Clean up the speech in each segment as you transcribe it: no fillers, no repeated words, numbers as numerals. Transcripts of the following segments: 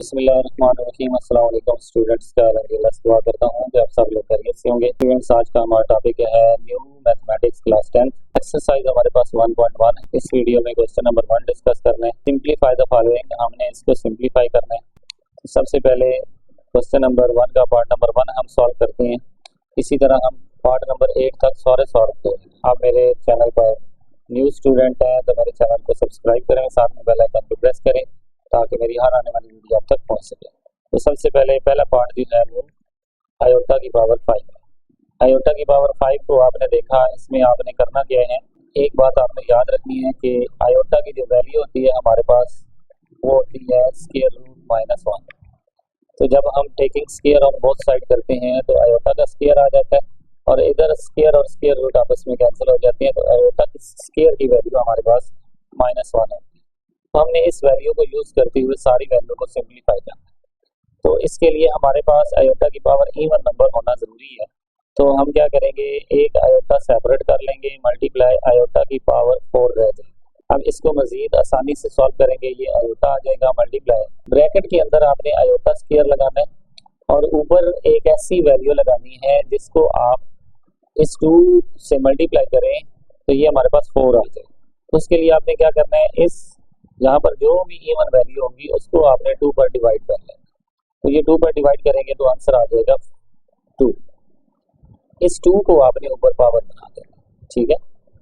बिस्मिल्लाहिर्रहमानिर्रहीम। अस्सलाम वालेकुम स्टूडेंट्स का अल्हम्दुलिल्लाह दुआ करता हूँ कि आप सब लोग खैरियत से होंगे। स्टूडेंट्स, आज का हमारा टॉपिक है न्यू मैथमेटिक्स क्लास 10 एक्सरसाइज। हमारे पास 1.1 है। इस वीडियो में क्वेश्चन नंबर 1 डिस्कस करना है। सिंप्लीफाई द फॉलोइंग, हमने इसको सिंप्लीफाई करना है। तो सबसे पहले क्वेश्चन नंबर 1 का पार्ट नंबर 1 हम सॉल्व करते हैं। इसी तरह हम पार्ट नंबर 8 तक सारे सॉल्व करेंगे। आप मेरे चैनल पर न्यू स्टूडेंट हैं तो मेरे चैनल को सब्सक्राइब करें, साथ में बेल आइकन को प्रेस करें ताकि मेरी हर आने वाली वीडियो आप तक पहुंच सके। तो सबसे पहले पहला पार्ट जो है वो आयोटा की पावर 5 है। आयोटा की पावर 5 को आपने देखा, इसमें आपने करना क्या है, एक बात आपने याद रखनी है कि आयोटा की जो वैल्यू होती है हमारे पास वो होती है स्क्वायर रूट -1। तो जब हम taking square on both side करते हैं तो आयोटा का स्क्वायर आ जाता है और इधर स्क्वायर और स्क्वायर रूट आपस में कैंसिल हो जाते हैं। तो आयोटा की स्क्वायर की वैल्यू हमारे पास -1 है। तो हमने इस वैल्यू को यूज करते हुए सारी वैल्यू को सिंप्लीफाई करना है। तो इसके लिए हमारे पास आयोटा की पावर इवन नंबर होना जरूरी है। तो हम क्या करेंगे, एक आयोटा सेपरेट कर लेंगे, मल्टीप्लाई आयोटा की पावर 4 रह जाएगी। अब इसको मजीद आसानी से सॉल्व करेंगे। ये आयोटा आ जाएगा मल्टीप्लाई, ब्रैकेट के अंदर आपने आयोटा स्क्वायर लगाना है और ऊपर एक ऐसी वैल्यू लगानी है जिसको आप इस 2 से मल्टीप्लाई करें तो ये हमारे पास 4 आ जाए। तो उसके लिए आपने क्या करना है, इस यहाँ पर जो भी इवन वैल्यू होगी उसको आपने 2 पर डिवाइड कर लेना। तो ये 2 पर डिवाइड करेंगे तो आंसर आ जाएगा 2। इस 2 को आपने ऊपर पावर बना देना, ठीक है।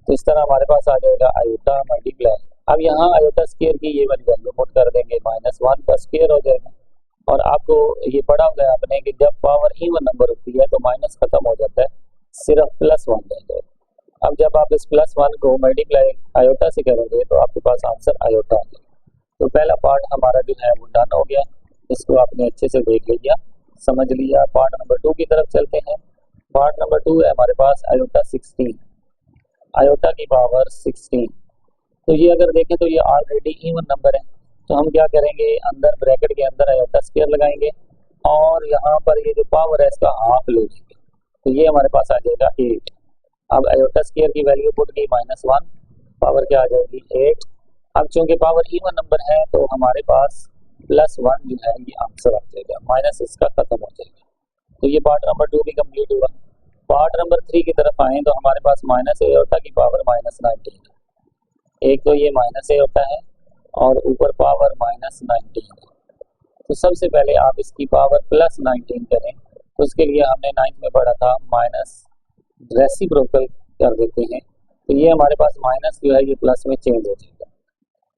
तो इस तरह हमारे पास आ जाएगा आयोटा मल्टीप्लाई। अब यहाँ आयोटा स्क्वायर की ये वाली वैल्यू पुट कर देंगे, -1 का स्क्वायर हो जाएगा। और आपको ये पढ़ा हुआ है आपने कि जब पावर इवन नंबर होती है तो माइनस खत्म हो जाता है, सिर्फ +1 रह जाएगा। अब जब आप इस +1 को मल्टीप्लाई आयोटा से करेंगे तो आपके पास आंसर आयोटा आ जाएगा। तो पहला पार्ट हमारा जो है वो डन हो गया। इसको आपने अच्छे से देख लिया, समझ लिया। पार्ट नंबर 2 की तरफ चलते हैं। पार्ट नंबर 2 है हमारे पास आयोटा 16, आयोटा की पावर 16। तो ये अगर देखें तो ये ऑलरेडी इवन नंबर है। तो हम क्या करेंगे, अंदर ब्रैकेट के अंदर आयोटा स्क्वायर लगाएंगे और यहाँ पर ये जो पावर है इसका हाफ ले लेंगे। तो ये हमारे पास आ जाएगा 8। अब आयोटा स्क्वायर की वैल्यू पुट की -1, पावर क्या आ जाएगी 8। अब चूंकि पावर इवन नंबर है तो हमारे पास +1 जो है ये आंसर आ जाएगा, माइनस इसका खत्म हो जाएगा। तो ये पार्ट नंबर 2 भी कंप्लीट हुआ। पार्ट नंबर 3 की तरफ आए तो हमारे पास -a आयोटा की पावर -19 है। एक तो ये -a होता है और ऊपर पावर -19 है। तो सबसे पहले आप इसकी पावर +19 करें। तो उसके लिए हमने 9th में पढ़ा था माइनस रेसिप्रोकल कर देते हैं। तो ये हमारे पास माइनस जो है ये प्लस में चेंज हो जाएगा।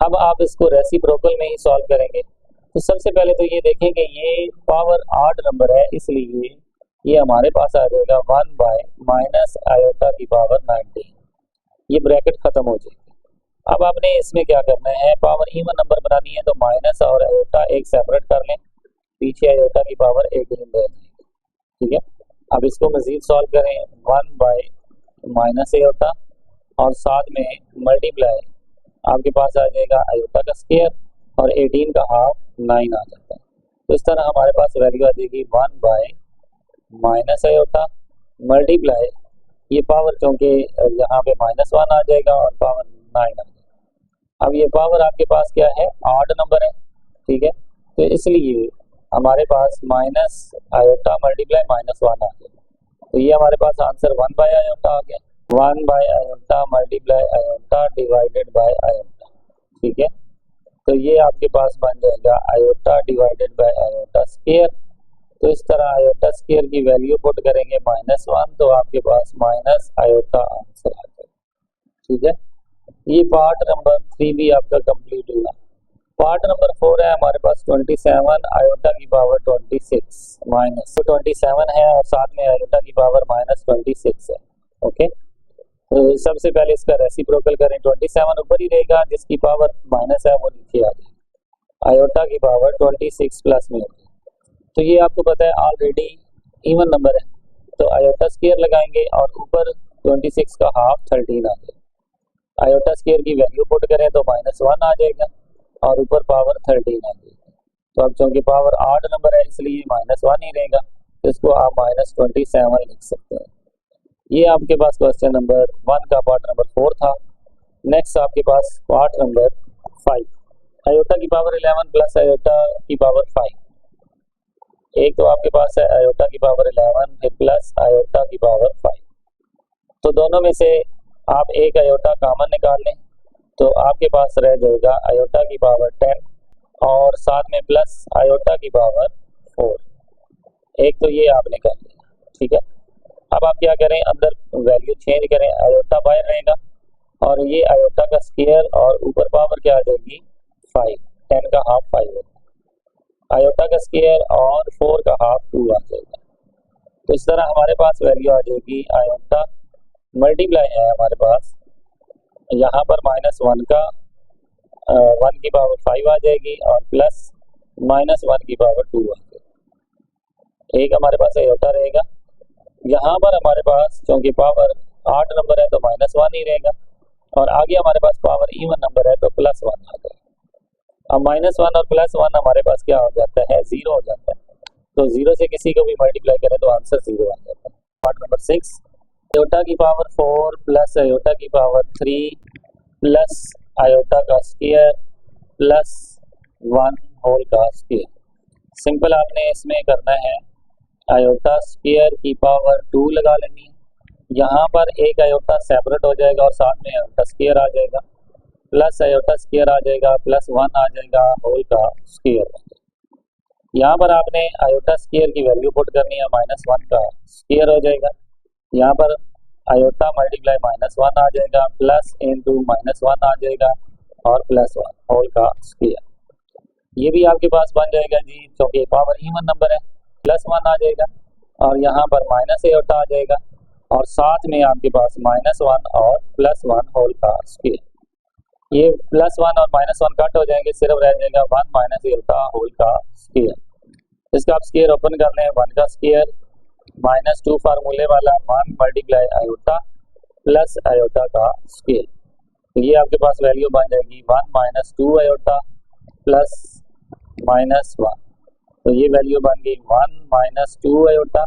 अब आप इसको रेसिप्रोकल में ही सॉल्व करेंगे। तो सबसे पहले तो ये देखें कि ये पावर 8 नंबर है, इसलिए ये हमारे पास आ जाएगा 1 - आयोटा की पावर 19। ये ब्रैकेट खत्म हो जाएगी। अब आपने इसमें क्या करना है, पावर इवन नंबर बनानी है तो माइनस और आयोटा एक सेपरेट कर लें, पीछे आयोटा की पावर 18 रह जाएगी, ठीक है। अब इसको मजीद सॉल्व करें, 1 - आयोटा और साथ में मल्टीप्लाई, आपके पास आ जाएगा आयोटा का स्क्वायर और 18 का हाफ 9 आ जाता है। तो इस तरह हमारे पास वैल्यू आ जाएगी 1 - आयोटा मल्टीप्लाई, ये पावर क्योंकि यहाँ पे -1 आ जाएगा और पावर 9 आ जाएगा। अब ये पावर आपके पास क्या है, 8 नंबर है, ठीक है। तो इसलिए हमारे पास माइनस आयोटा मल्टीप्लाई -1 आ गया। तो ये हमारे पास आंसर 1 आयोटा आ गया। 1 iota multiply iota divided by iota, ठीक है। तो ये आपके पास बन जाएगा iota divided by iota square. तो इस तरह आयोटा स्क्वायर की वैल्यू पुट करेंगे -1 तो आपके पास माइनस आयोटा आंसर आ जाएगा, ठीक है। ये पार्ट नंबर 3 भी आपका कंप्लीट हुआ। पार्ट नंबर 4 है हमारे पास 27 आयोटा की पावर 26 माइनस, तो 27 है और साथ में आयोटा की पावर -26 है, ओके। तो सबसे पहले इसका रेसिप्रोकल करें, 27 ऊपर ही रहेगा, जिसकी पावर माइनस है वो नीचे आ जाएगी। आयोटा की पावर 26 प्लस में होगी। तो ये आपको पता है ऑलरेडी इवन नंबर है, तो आयोटा स्क्वायर लगाएंगे और ऊपर 26 का हाफ 13 आ जाएगा। आयोटा स्क्वायर की वैल्यू पुट करें तो -1 आ जाएगा और ऊपर पावर 13 आ जाएगी। तो अब चूंकि पावर 8 नंबर है इसलिए -1 ही रहेगा, तो इसको आप -27 लिख सकते हैं। ये आपके पास क्वेश्चन नंबर 1 का पार्ट नंबर 4 था। नेक्स्ट आपके पास पार्ट नंबर 5। आयोटा की पावर 11 प्लस आयोटा की पावर 5। एक तो आपके पास है आयोटा की पावर 11 फिर प्लस आयोटा की पावर 5। तो दोनों में से आप एक आयोटा कॉमन निकाल लें तो आपके पास रह जाएगा आयोटा की पावर 10 और साथ में प्लस आयोटा की पावर 4। एक तो ये आपने कर लिया, ठीक है। अब आप क्या करें, अंदर वैल्यू चेंज करें, आयोटा बाहर रहेगा और ये आयोटा का स्क्वायर और ऊपर पावर क्या आ जाएगी 5, 10 का हाफ 5 होगा, आयोटा का स्क्वायर और 4 का हाफ 2 आ जाएगा। तो इस तरह हमारे पास वैल्यू आ जाएगी, आयोटा मल्टीप्लाई है हमारे पास यहाँ पर -1 का 1 की पावर 5 आ जाएगी और प्लस -1 की पावर 2 आ जाएगी। एक हमारे पास आयोटा रहेगा, यहाँ पर हमारे पास क्योंकि पावर 8 नंबर है तो -1 ही रहेगा और आगे हमारे पास पावर इवन नंबर है तो +1 आ जाएगा। अब -1 और +1 हमारे पास क्या हो जाता है, 0 हो जाता है। तो 0 से किसी को भी मल्टीप्लाई करें तो आंसर 0 आ जाता है। पार्ट नंबर 6, आयोटा की पावर 4 प्लस आयोटा की पावर 3 प्लस आयोटा का स्क्वायर प्लस 1 होल का स्क्वायर। सिंपल आपने इसमें करना है, आयोटा स्क्वायर की पावर 2 लगा लेनी है, यहाँ पर एक आयोटा सेपरेट हो जाएगा और साथ में आयोटा स्क्वायर आ जाएगा, प्लस आयोटा स्क्वायर आ जाएगा +1 आ जाएगा होल का स्क्वायर। यहाँ पर आपने आयोटा स्क्वायर की वैल्यू पुट करनी है, -1 का स्क्वायर हो जाएगा, यहाँ पर आयोटा मल्टीप्लाई -1 आ जाएगा प्लस इंटू -1 आ जाएगा और +1 होल का स्क्वायर। ये भी आपके पास बन जाएगा जी, क्योंकि पावर इवन नंबर है, +1 आ जाएगा और यहाँ पर माइनस आयोटा आ जाएगा और साथ में आपके पास -1 और +1 होल का स्क्वायर। ये +1 और -1 कट हो जाएंगे, सिर्फ रह जाएगा 1 माइनस आयोटा होल का स्क्वायर। इसका आप स्क्वायर ओपन कर लें, 1 का स्क्वायर -2 फार्मूले वाला 1 मल्टीप्लाई आयोटा प्लस आयोटा का स्क्वायर। तो ये आपके पास वैल्यू बन जाएगी 1 - 2 आयोटा प्लस -1। तो ये वैल्यू बन गई 1 - 2 आयोटा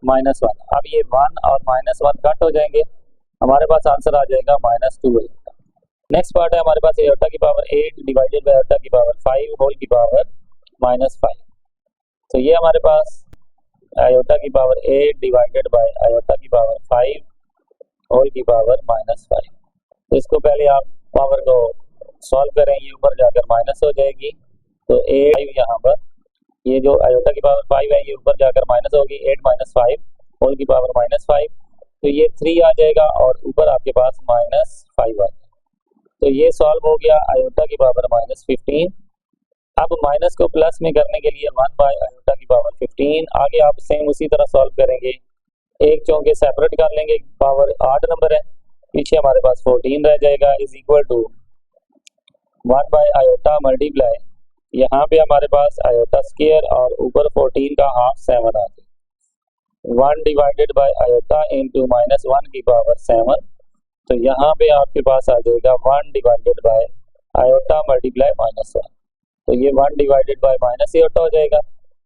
-1। अब ये 1 और -1 कट हो जाएंगे, हमारे पास आंसर आ जाएगा -2 आयोटा। नेक्स्ट पार्ट है हमारे पास आयोटा की पावर 8 डिवाइडेड बाय आयोटा की पावर 5 होल की पावर -5। तो ये हमारे पास आयोटा की पावर 8 डिवाइडेड बाय आयोटा की पावर 5 होल की पावर -5। तो इसको पहले आप पावर को सॉल्व करें, ये ऊपर जाकर माइनस हो जाएगी, तो 8 यहाँ पर, ये जो आयोटा की पावर 5 है ये ऊपर जाकर माइनस होगी, 8 - 5 होल की पावर -5। तो ये 3 आ जाएगा और ऊपर आपके पास -5 आ जाएगा। तो ये सॉल्व हो गया आयोटा की पावर -15। अब माइनस को प्लस में करने के लिए 1 बाय आयोटा की पावर 15, आगे आप सेम उसी तरह सॉल्व करेंगे, एक चौके सेपरेट कर लेंगे, पावर 8 नंबर है, पीछे हमारे पास 14 रह जाएगा, is equal to 1 by iota multiply, यहाँ पे हमारे पास आयोटा स्क्वायर और ऊपर 14 का हाफ 7 आ जाएगा, 1 डिवाइडेड बाय आयोटा इंटू -1 की पावर 7। तो यहाँ पे आपके पास आ जाएगा 1 डिवाइडेड बाय आयोटा मल्टीप्लाई -1। तो ये 1 डिवाइडेड बाय माइनस आयोटा हो जाएगा,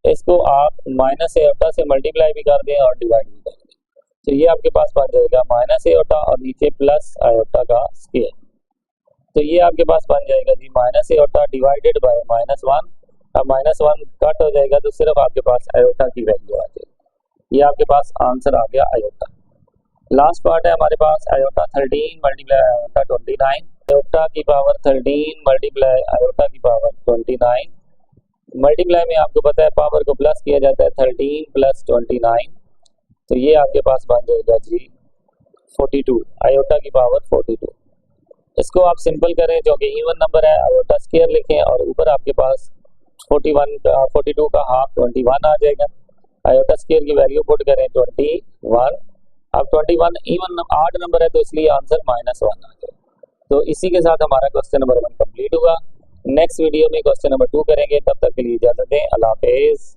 इसको आप माइनस आयोटा से मल्टीप्लाई भी कर दें और डिवाइड भी कर दें, तो ये आपके पास बन जाएगा माइनस आयोटा और नीचे प्लस आयोटा का स्क्वायर। तो ये आपके पास बन जाएगा जी माइनस आयोटा डिवाइडेड बाय -1। अब -1 कट हो जाएगा तो सिर्फ आपके पास आयोटा की वैल्यू आ जाएगी। ये आपके पास आंसर आ गया आयोटा। लास्ट पार्ट है हमारे पास आयोटा 13 मल्टीप्लाई आयोटा 29, आयोटा की पावर 13 मल्टीप्लाई आयोटा की पावर 29। मल्टीप्लाई में आपको पता है पावर को प्लस किया जाता है, 13 प्लस 29, तो ये आपके पास बन जाएगा जी 42, आयोटा की पावर 42। इसको आप सिंपल करें, जो कि इवन नंबर है, आयोटा स्क्वायर लिखें और ऊपर आपके पास 42 का हाफ 21 आ जाएगा, आयोटा स्क्वायर की वैल्यू पुट करें 21। अब 21 इवन 8 नंबर है तो इसलिए आंसर -1 आ जाएगा। तो इसी के साथ हमारा क्वेश्चन नंबर 1 कंप्लीट हुआ। नेक्स्ट वीडियो में क्वेश्चन नंबर 2 करेंगे, तब तक के लिए इजाजत दें, अल्लाह हाफिज़।